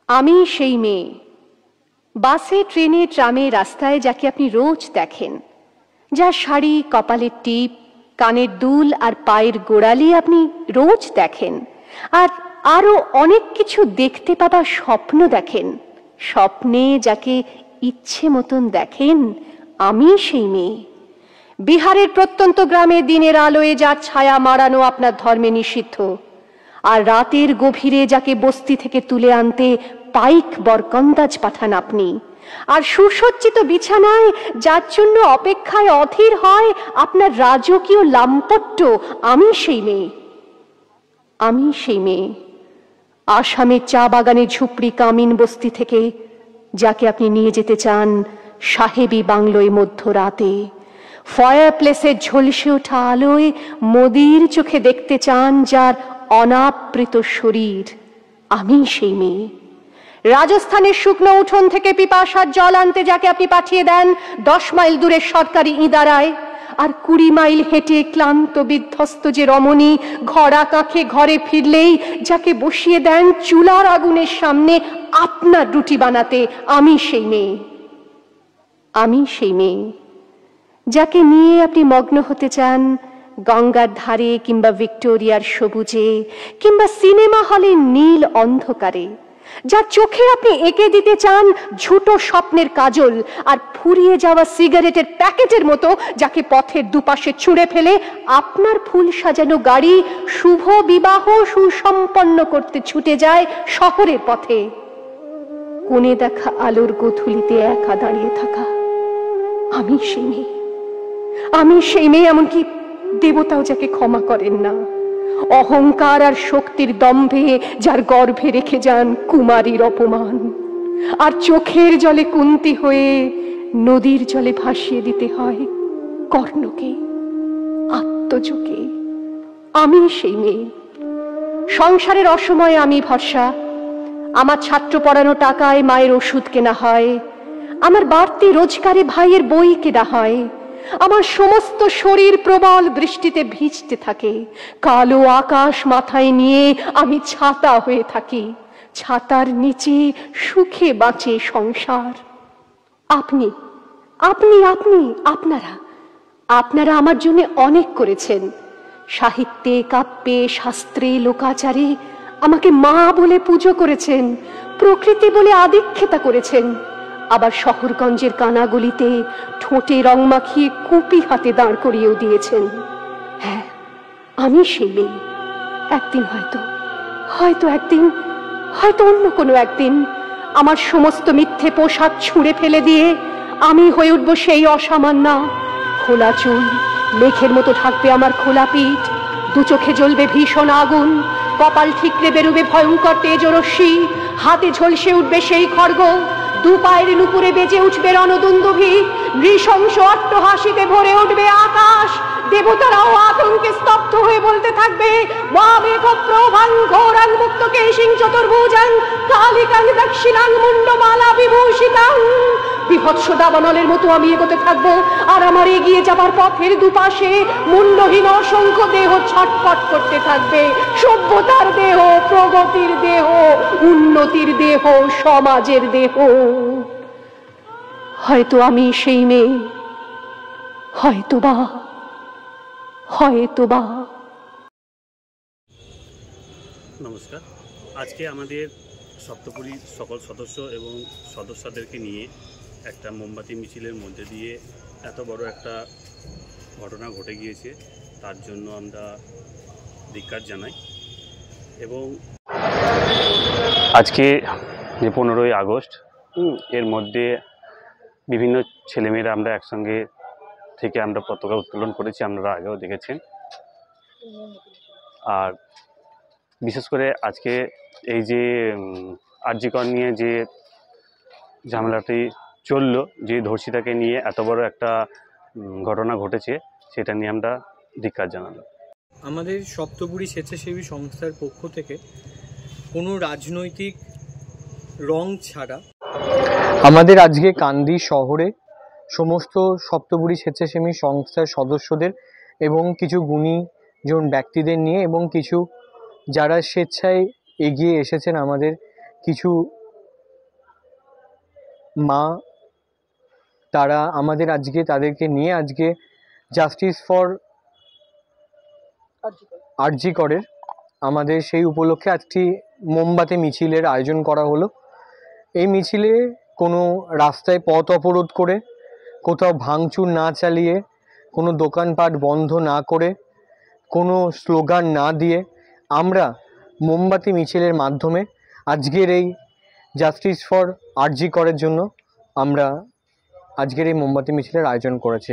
আমি সেই মেয়ে, বাসে ট্রেনে ট্রামে রাস্তায় যাকে আপনি রোজ দেখেন, যার শাড়ি, কপালের টিপ, কানের দুল আর পায়ের গোড়ালি আপনি রোজ দেখেন, আর আরো অনেক কিছু দেখতে পাবার স্বপ্ন দেখেন। স্বপ্নে যাকে ইচ্ছে মতন দেখেন, আমি সেই মেয়ে। বিহারের প্রত্যন্ত গ্রামে দিনের আলোয় যার ছায়া মারানো আপনার ধর্মে নিষিদ্ধ, আর রাতের গভীরে যাকে বস্তি থেকে তুলে আনতে পাইক বরকন্দাজ পাঠান আপনি, আর সুসজ্জিত বিছানায় যার জন্য অপেক্ষায় অধীর হয় আপনার রাজকীয় লাম্পট্য, আমি সেই মেয়ে। আমি সেই মেয়ে, আসামের চা বাগানের ঝুপড়ি কামিন বস্তি থেকে যাকে আপনি নিয়ে যেতে চান সাহেবী বাংলোয় মধ্যরাতে, ফায়ার প্লেসের ঝলসে ওঠা আলোয় মোদির চোখে দেখতে চান যার অনাবৃত শরীর, আমি সেই মেয়ে। রাজস্থানের শুকনো উঠোন থেকে পিপাসার জল আনতে যাকে আপনি পাঠিয়ে দেন 10 মাইল দূরের সরকারি ইদারায়, আর 20 মাইল হেঁটে ক্লান্ত বিধ্বস্ত যে রমণী ঘরা কাঁখে ঘরে ফিরলেই যাকে বসিয়ে দেন চুলার আগুনের সামনে আপনার রুটি বানাতে, আমি সেই মেয়ে। আমি সেই মেয়ে যাকে নিয়ে আপনি মগ্ন হতে চান গঙ্গার ধারে কিংবা ভিক্টোরিয়ার সবুজে কিংবা সিনেমা হলের নীল অন্ধকারে, যার চোখে আপনি এঁকে দিতে চান ঝুটো স্বপ্নের কাজল, আর ফুরিয়ে যাওয়া সিগারেটের প্যাকেটের মতো যাকে পথের দুপাশে ছুঁড়ে ফেলে আপনার ফুল সাজানো গাড়ি শুভ বিবাহ সুসম্পন্ন করতে ছুটে যায় শহরের পথে। কোণে দেখা আলোর গোধূলিতে একা দাঁড়িয়ে থাকা, আমি সেই মেয়ে। আমি সেই মেয়ে, এমনকি দেবতাও যাকে ক্ষমা করেন না, অহংকার আর শক্তির দম্ভে যার গর্ভে রেখে যান কুমারীর অপমান, আর চোখের জলে কুন্তি হয়ে নদীর জলে ভাসিয়ে দিতে হয় কর্ণকে, আত্মজকে। আমি সেই মেয়ে। সংসারের অসময়ে আমি ভরসা, আমার ছাত্র পড়ানো টাকায় মায়ের ওষুধ কেনা হয়, আমার বাড়তি রোজগারে ভাইয়ের বই কেনা হয়, আমার সমস্ত শরীর প্রবল বৃষ্টিতে ভিজতে থাকে, কালো আকাশ মাথায় নিয়ে আমি ছাতা হয়ে থাকি, ছাতার নিচে সুখে বাঁচে সংসার। আপনি আপনি আপনি আপনারা আপনারা আমার জন্য অনেক করেছেন। সাহিত্যে, কাব্যে, শাস্ত্রে, লোকাচারে আমাকে মা বলে পুজো করেছেন, প্রকৃতি বলে আদিক্ষেতা করেছেন, আবার শহরগঞ্জের কানাগলিতে ঠোঁটে রং মাখিয়ে কুপি হাতে দাঁড় করিয়েও দিয়েছেন। হ্যাঁ, আমি সেই মেয়ে। একদিন হয়তো একদিন, হয়তো অন্য কোনো একদিন আমার সমস্ত মিথ্যে পোশাক ছুঁড়ে ফেলে দিয়ে আমি হয়ে উঠব সেই অসামান্যা। খোলা চুল মেঘের মতো ঢাকবে আমার খোলা পিঠ, দু চোখে জ্বলবে ভীষণ আগুন, কপাল ঠিকরে বেরোবে ভয়ঙ্কর তেজরশ্মি, হাতে ঝলসে উঠবে সেই খড়গ, দু পায়ের নুপুরে বেজে উঠবে রণদুন্দুভি, নৃশংস অট্টহাসিতে ভরে উঠবে আকাশ। দেবতারাও আতঙ্কে স্তব্ধ হয়ে বলতে থাকবে, ওয়ামেঘ প্রভাং ঘোরাং মুক্তকেশিং চতুর্ভুজাং কালিকাং দক্ষিণাং মুন্ডমালা বিভূষিতাং। বিভৎস দাবানলের মতো আমি এগোতে থাকবো, আর আমার এগিয়ে যাবার পথের দুপাশে মুন্ডহীন অসংখ্য দেহ ছটফট করতে থাকবে। সভ্যতার দেহ, প্রগতির দেহ, উন্নতির দেহ, সমাজের দেহ। হয়তো আমি সেই মেয়ে, হয়তোবা। নমস্কার। আজকে আমাদের সপ্তপুরীর সকল সদস্য এবং সদস্যদেরকে নিয়ে একটা মোমবাতি মিছিলের মধ্যে দিয়ে এত বড় একটা ঘটনা ঘটে গিয়েছে, তার জন্য আমরা ধিক্কার জানাই। এবং আজকে যে 15ই আগস্ট, এর মধ্যে বিভিন্ন ছেলেমেয়েরা আমরা একসঙ্গে থেকে আমরা পতাকা উত্তোলন করেছি, আপনারা আগেও দেখেছেন। আর বিশেষ করে আজকে এই যে আরজি কর নিয়ে যে ঝামেলাটি চললো, যে ধর্ষিতাকে নিয়ে এত বড় একটা ঘটনা ঘটেছে, সেটা নিয়ে আমরা ধিক্কার জানালাম। আমাদের সপ্তপুরী স্বেচ্ছাসেবী সংস্থার পক্ষ থেকে কোনো রাজনৈতিক রং ছাড়া আমাদের আজকে কান্দি শহরে সমস্ত সপ্তপুরী স্বেচ্ছাসেবী সংস্থার সদস্যদের এবং কিছু গুণীজন ব্যক্তিদের নিয়ে এবং কিছু যারা স্বেচ্ছায় এগিয়ে এসেছেন আমাদের কিছু মা, তারা আমাদের আজকে তাদেরকে নিয়ে আজকে জাস্টিস ফর আরজি করের আমাদের সেই উপলক্ষে একটি মোমবাতি মিছিলের আয়োজন করা হলো। এই মিছিলে কোনো রাস্তায় পথ অবরোধ করে, কোথাও ভাঙচুর না চালিয়ে, কোনো দোকানপাট বন্ধ না করে, কোনো স্লোগান না দিয়ে আমরা মোমবাতি মিছিলের মাধ্যমে আজকের এই জাস্টিস ফর আরজি করের জন্য আমরা আজকের এই মোমবাতি মিছিলের আয়োজন করেছি।